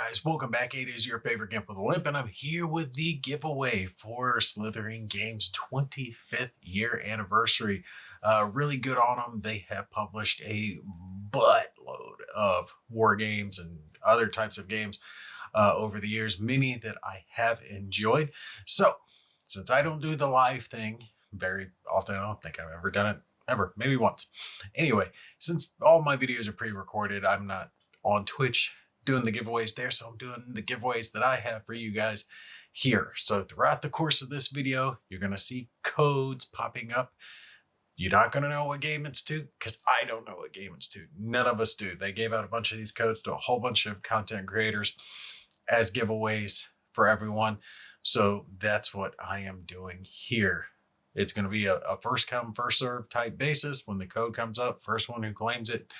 guys? Welcome back. It is your favorite Gimp with a Limp, and I'm here with the giveaway for Slitherine Games' 25th year anniversary. Really good on them. They have published a buttload of war games and other types of games over the years, many that I have enjoyed. So, since I don't do the live thing very often, I don't think I've ever done it ever, maybe once. Anyway, since all my videos are pre-recorded, I'm not on Twitch doing the giveaways there, so I'm doing the giveaways that I have for you guys here. So throughout the course of this video, you're going to see codes popping up. You're not going to know what game it's to, because I don't know what game it's to. None of us do. They gave out a bunch of these codes to a whole bunch of content creators as giveaways for everyone. So that's what I am doing here. It's going to be a first come, first serve type basis. When the code comes up, first one who claims it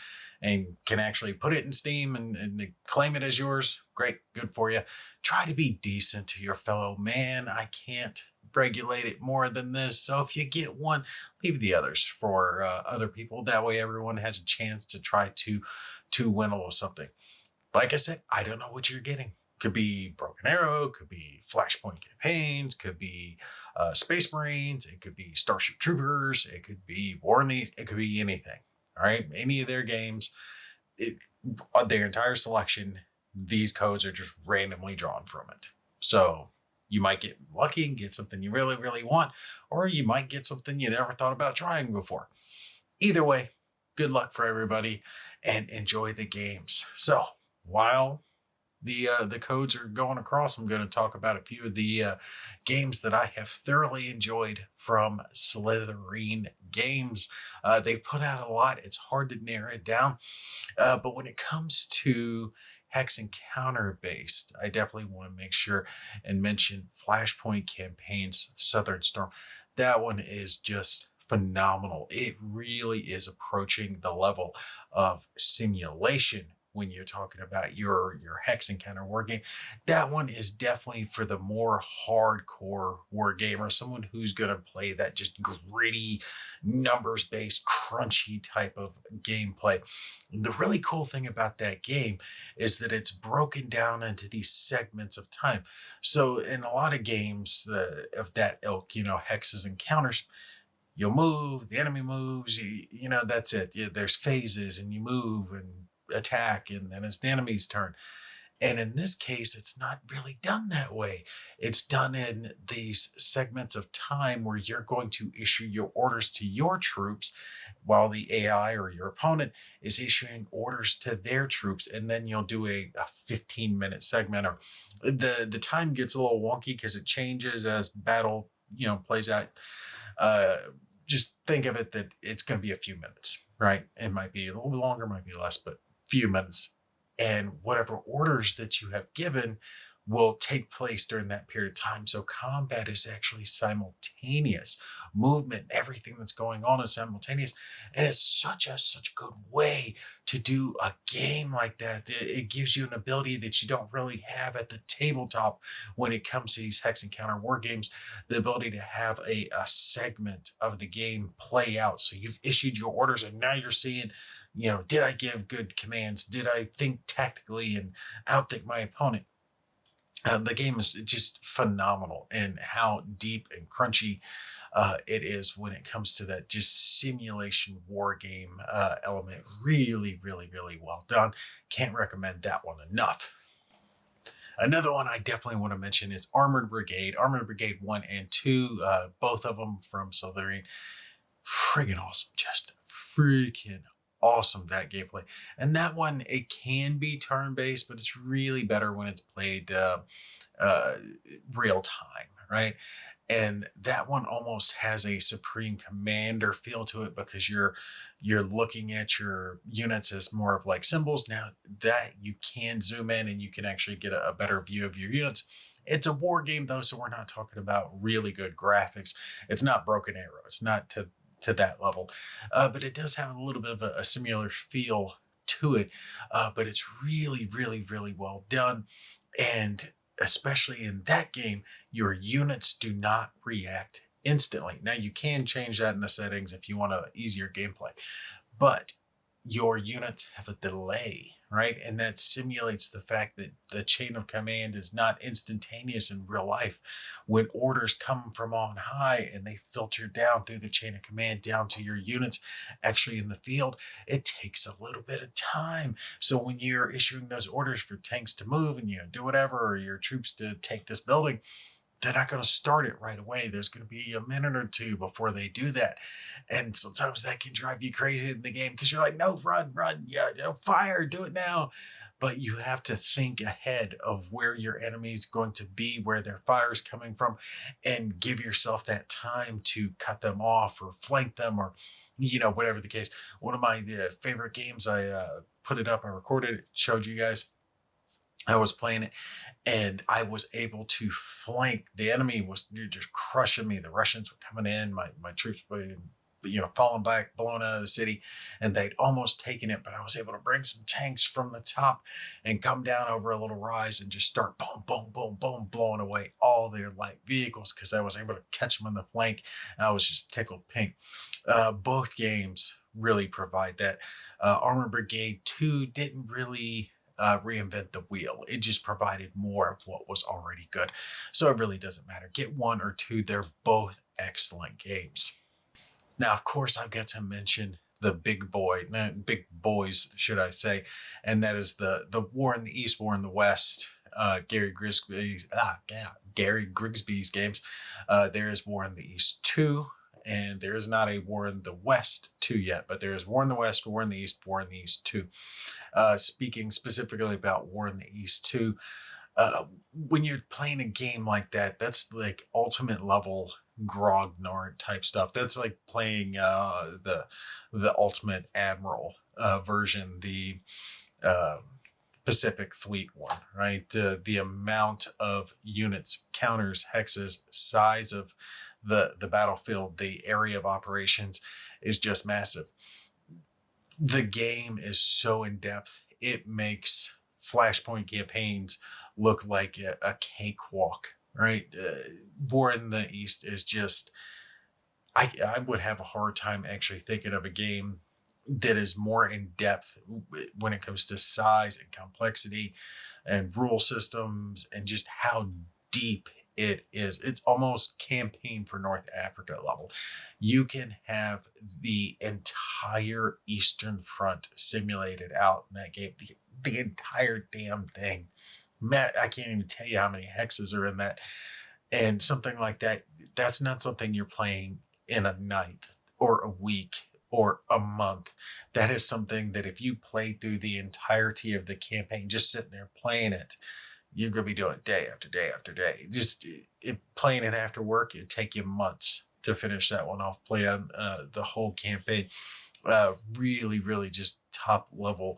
and can actually put it in Steam and claim it as yours, great, good for you. Try to be decent to your fellow man. I can't regulate it more than this. So if you get one, leave the others for other people. That way everyone has a chance to try to win a little something. Like I said, I don't know what you're getting. Could be Broken Arrow, could be Flashpoint campaigns, could be Space Marines, it could be Starship Troopers, it could be War in the East, it could be anything. All right, any of their games, their entire selection, these codes are just randomly drawn from it. So you might get lucky and get something you really, really want, or you might get something you never thought about trying before. Either way, good luck for everybody and enjoy the games. So while the codes are going across, I'm going to talk about a few of the games that I have thoroughly enjoyed from Slitherine Games. They've put out a lot. It's hard to narrow it down. But when it comes to hex and counter based, I definitely want to make sure and mention Flashpoint campaigns, Southern Storm. That one is just phenomenal. It really is approaching the level of simulation when you're talking about your hex encounter war game. That one is definitely for the more hardcore war gamer, someone who's going to play that just gritty, numbers-based, crunchy type of gameplay. The really cool thing about that game is that it's broken down into these segments of time. So in a lot of games of that ilk, hexes and counters, you'll move, the enemy moves, that's it. There's phases and you move and attack, and then it's the enemy's turn. And in this case, it's not really done that way. It's done in these segments of time where you're going to issue your orders to your troops while the AI or your opponent is issuing orders to their troops. And then you'll do a 15-minute segment. Or the time gets a little wonky because it changes as battle plays out. Just think of it that it's going to be a few minutes, right? It might be a little bit longer, might be less, but few minutes, and whatever orders that you have given will take place during that period of time. So combat is actually simultaneous. Movement, everything that's going on is simultaneous. And it's such a good way to do a game like that. It gives you an ability that you don't really have at the tabletop when it comes to these hex and counter war games. The ability to have a segment of the game play out. So you've issued your orders and now you're seeing, did I give good commands? Did I think tactically and outthink my opponent? The game is just phenomenal in how deep and crunchy it is when it comes to that just simulation war game element. Really, really, really well done. Can't recommend that one enough. Another one I definitely want to mention is Armored Brigade. Armored Brigade 1 and 2, both of them from Slitherine. Friggin' awesome. Just freaking awesome, that gameplay. And that one, it can be turn-based, but it's really better when it's played real time, right? And that one almost has a Supreme Commander feel to it because you're looking at your units as more of like symbols. Now that you can zoom in and you can actually get a better view of your units. It's a war game though, so we're not talking about really good graphics. It's not Broken Arrow. It's not to that level, but it does have a little bit of a similar feel to it, but it's really, really, really well done. And especially in that game, your units do not react instantly. Now you can change that in the settings if you want a easier gameplay, but your units have a delay, right? And that simulates the fact that the chain of command is not instantaneous in real life. When orders come from on high and they filter down through the chain of command down to your units actually in the field, it takes a little bit of time. So when you're issuing those orders for tanks to move and do whatever, or your troops to take this building, they're not going to start it right away. There's going to be a minute or two before they do that. And sometimes that can drive you crazy in the game because you're like, no, run, yeah, fire, do it now. But you have to think ahead of where your enemy's going to be, where their fire is coming from, and give yourself that time to cut them off or flank them or, whatever the case. One of my favorite games, I put it up, I recorded it, showed you guys. I was playing it and I was able to flank. The enemy was just crushing me. The Russians were coming in, my troops were, falling back, blowing out of the city, and they'd almost taken it. But I was able to bring some tanks from the top and come down over a little rise and just start boom, boom, boom, boom, blowing away all their light vehicles because I was able to catch them on the flank. I was just tickled pink. Both games really provide that. Armor Brigade 2 didn't really reinvent the wheel. It just provided more of what was already good. So it really doesn't matter. Get one or two. They're both excellent games. Now, of course, I've got to mention the big boys, should I say, and that is the War in the East, War in the West. Gary Grigsby's games. There is War in the East 2, and there is not a War in the West 2 yet, but there is War in the West, War in the East, War in the East 2. Speaking specifically about War in the East 2, when you're playing a game like that, that's like ultimate level grognard type stuff. That's like playing the Ultimate Admiral version, the Pacific Fleet one, right? The amount of units, counters, hexes, size of the battlefield, the area of operations is just massive. The game is so in depth, it makes Flashpoint campaigns look like a cakewalk, right? War in the East is just, I would have a hard time actually thinking of a game that is more in depth when it comes to size and complexity and rule systems and just how deep it is. It's almost campaign for North Africa level. You can have the entire Eastern Front simulated out in that game. The entire damn thing. Matt, I can't even tell you how many hexes are in that. And something like that, that's not something you're playing in a night or a week or a month. That is something that if you play through the entirety of the campaign, just sitting there playing it, you're going to be doing it day after day after day. Just playing it after work, it'd take you months to finish that one off, play on the whole campaign. Really, really just top level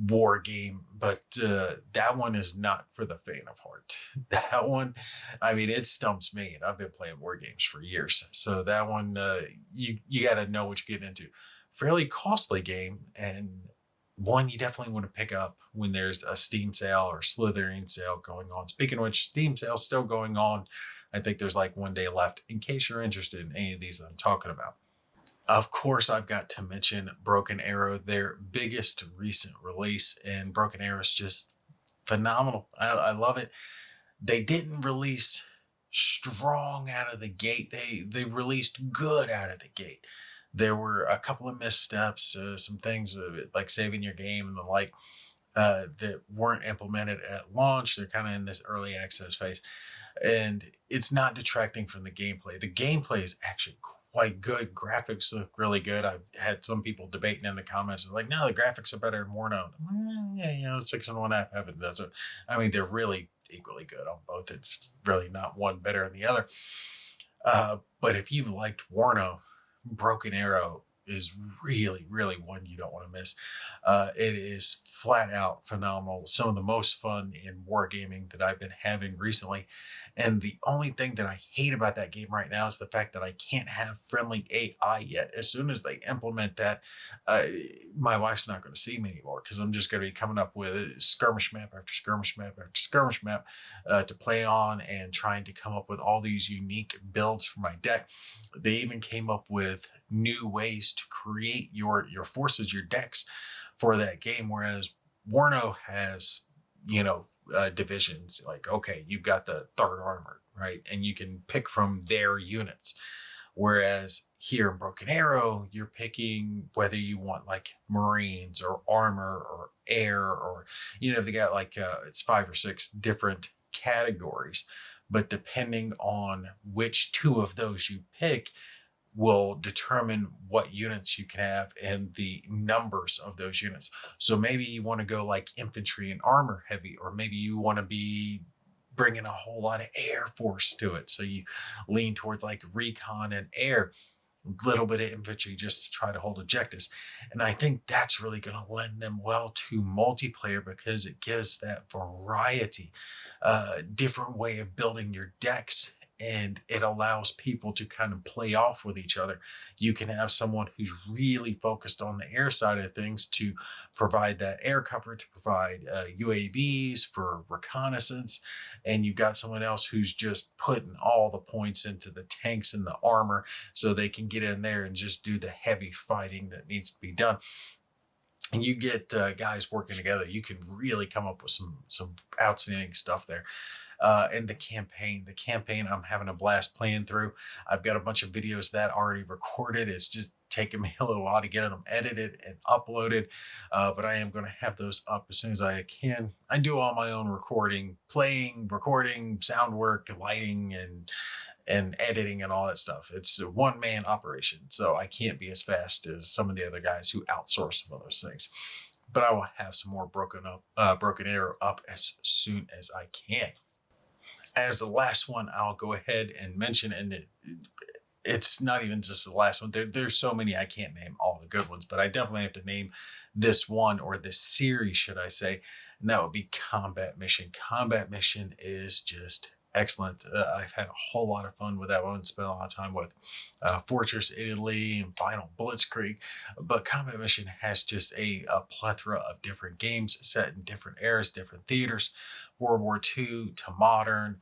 war game. But that one is not for the faint of heart. That one, I mean, it stumps me. And I've been playing war games for years. So that one, you got to know what you get into. Fairly costly game, and one you definitely want to pick up when there's a Steam sale or Slitherine sale going on. Speaking of which, Steam sale still going on. I think there's like 1 day left in case you're interested in any of these that I'm talking about. Of course, I've got to mention Broken Arrow, their biggest recent release, and Broken Arrow is just phenomenal. I love it. They didn't release strong out of the gate. They released good out of the gate. There were a couple of missteps, some things like saving your game and the like that weren't implemented at launch. They're kind of in this early access phase. And it's not detracting from the gameplay. The gameplay is actually quite good. Graphics look really good. I've had some people debating in the comments, like, no, the graphics are better and more known. Yeah, 6 and 1/2 heaven does it. I mean, they're really equally good on both. It's really not one better than the other. But if you've liked Warno, Broken Arrow is really, really one you don't want to miss. It is flat out phenomenal. Some of the most fun in wargaming that I've been having recently. And the only thing that I hate about that game right now is the fact that I can't have friendly AI yet. As soon as they implement that, my wife's not going to see me anymore because I'm just going to be coming up with skirmish map after skirmish map after skirmish map to play on and trying to come up with all these unique builds for my deck. They even came up with new ways to create your forces, your decks for that game. Whereas Warno has, divisions like, okay, you've got the third armor, right? And you can pick from their units. Whereas here in Broken Arrow, you're picking whether you want like Marines or armor or air, or, they got like, it's 5 or 6 different categories. But depending on which 2 of those you pick, will determine what units you can have and the numbers of those units. So maybe you want to go like infantry and armor heavy, or maybe you want to be bringing a whole lot of air force to it. So you lean towards like recon and air, a little bit of infantry just to try to hold objectives. And I think that's really going to lend them well to multiplayer, because it gives that variety, different way of building your decks, and it allows people to kind of play off with each other. You can have someone who's really focused on the air side of things to provide that air cover, to provide UAVs for reconnaissance, and you've got someone else who's just putting all the points into the tanks and the armor so they can get in there and just do the heavy fighting that needs to be done. And you get guys working together, you can really come up with some outstanding stuff there. And the campaign, I'm having a blast playing through. I've got a bunch of videos that already recorded. It's just taking me a little while to get them edited and uploaded, but I am going to have those up as soon as I can. I do all my own recording, recording, sound work, lighting, and editing and all that stuff. It's a one-man operation, so I can't be as fast as some of the other guys who outsource some of those things. But I will have some more Broken Arrow up as soon as I can. As the last one, I'll go ahead and mention, and it's not even just the last one. There's so many, I can't name all the good ones, but I definitely have to name this one, or this series, should I say, and that would be Combat Mission. Combat Mission is just excellent. I've had a whole lot of fun with that one. Spent a lot of time with Fortress Italy and Final Blitzkrieg, but Combat Mission has just a plethora of different games set in different eras, different theaters, World War II to modern,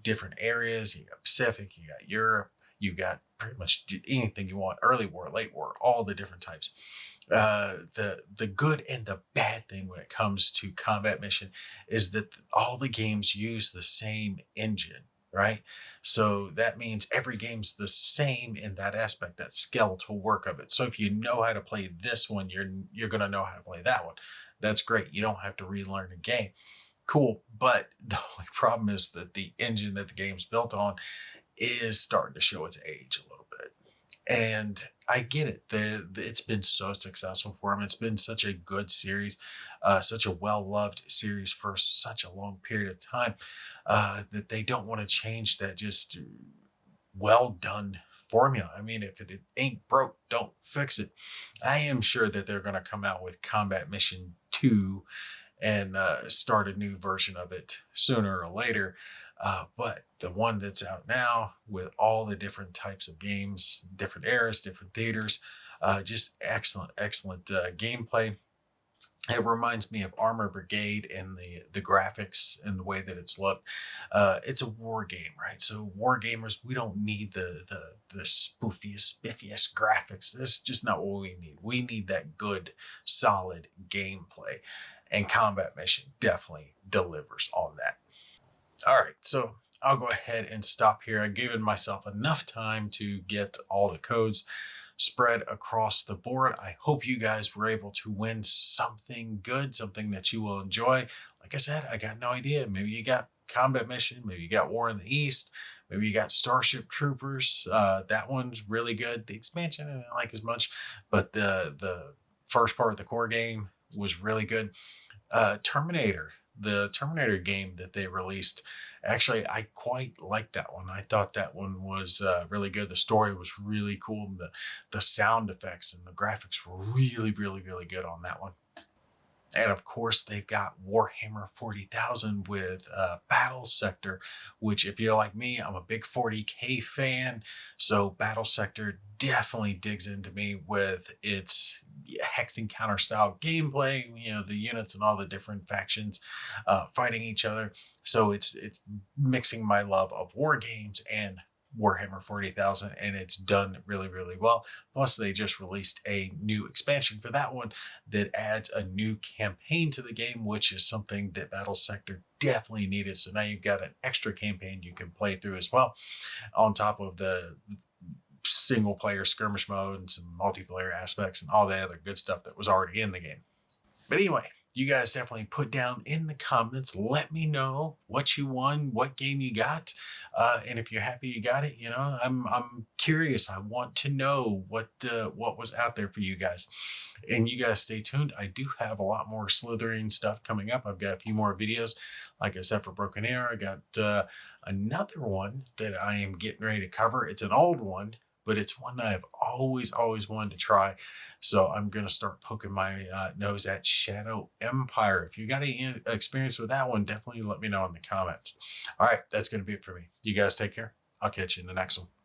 different areas. You got Pacific, you got Europe, you got pretty much anything you want, early war, late war, all the different types. The good and the bad thing when it comes to Combat Mission is that all the games use the same engine, right? So that means every game's the same in that aspect, that skeletal work of it. So if you know how to play this one, you're going to know how to play that one. That's great. You don't have to relearn a game. Cool. But the only problem is that the engine that the game's built on is starting to show its age a little bit. And I get it. It's been so successful for them. It's been such a good series, such a well-loved series for such a long period of time, that they don't want to change that just well-done formula. I mean, if it ain't broke, don't fix it. I am sure that they're going to come out with Combat Mission 2 and start a new version of it sooner or later. But the one that's out now, with all the different types of games, different eras, different theaters, just excellent gameplay. It reminds me of Armor Brigade and the graphics and the way that it's looked. It's a war game, right? So war gamers, we don't need the spoofiest, biffiest graphics. That's just not what we need. We need that good, solid gameplay. And Combat Mission definitely delivers on that. All right, so I'll go ahead and stop here. I've given myself enough time to get all the codes spread across the board. I hope you guys were able to win something good, something that you will enjoy. Like I said, I got no idea. Maybe you got Combat Mission, maybe you got War in the East, maybe you got Starship Troopers. That one's really good. The expansion I didn't like as much, but the first part of the core game was really good. Terminator, the Terminator game that they released, actually, I quite liked that one. I thought that one was really good. The story was really cool. The sound effects and the graphics were really good on that one. And of course, they've got Warhammer 40,000 with Battle Sector, which, if you're like me, I'm a big 40K fan. So Battle Sector definitely digs into me with its hex encounter style gameplay, the units and all the different factions fighting each other. So it's mixing my love of war games and Warhammer 40,000, and it's done really, really well. Plus, they just released a new expansion for that one that adds a new campaign to the game, which is something that Battle Sector definitely needed. So now you've got an extra campaign you can play through as well, on top of the single player skirmish mode and some multiplayer aspects and all the other good stuff that was already in the game. But anyway, you guys definitely put down in the comments. Let me know what you won, what game you got, and if you're happy you got it. You know, I'm curious. I want to know what was out there for you guys. And you guys stay tuned. I do have a lot more Slitherine stuff coming up. I've got a few more videos, like I said, for Broken Arrow. I got another one that I am getting ready to cover. It's an old one, but it's one that I've always wanted to try. So I'm going to start poking my nose at Shadow Empire. If you got any experience with that one, definitely let me know in the comments. All right, that's going to be it for me. You guys take care. I'll catch you in the next one.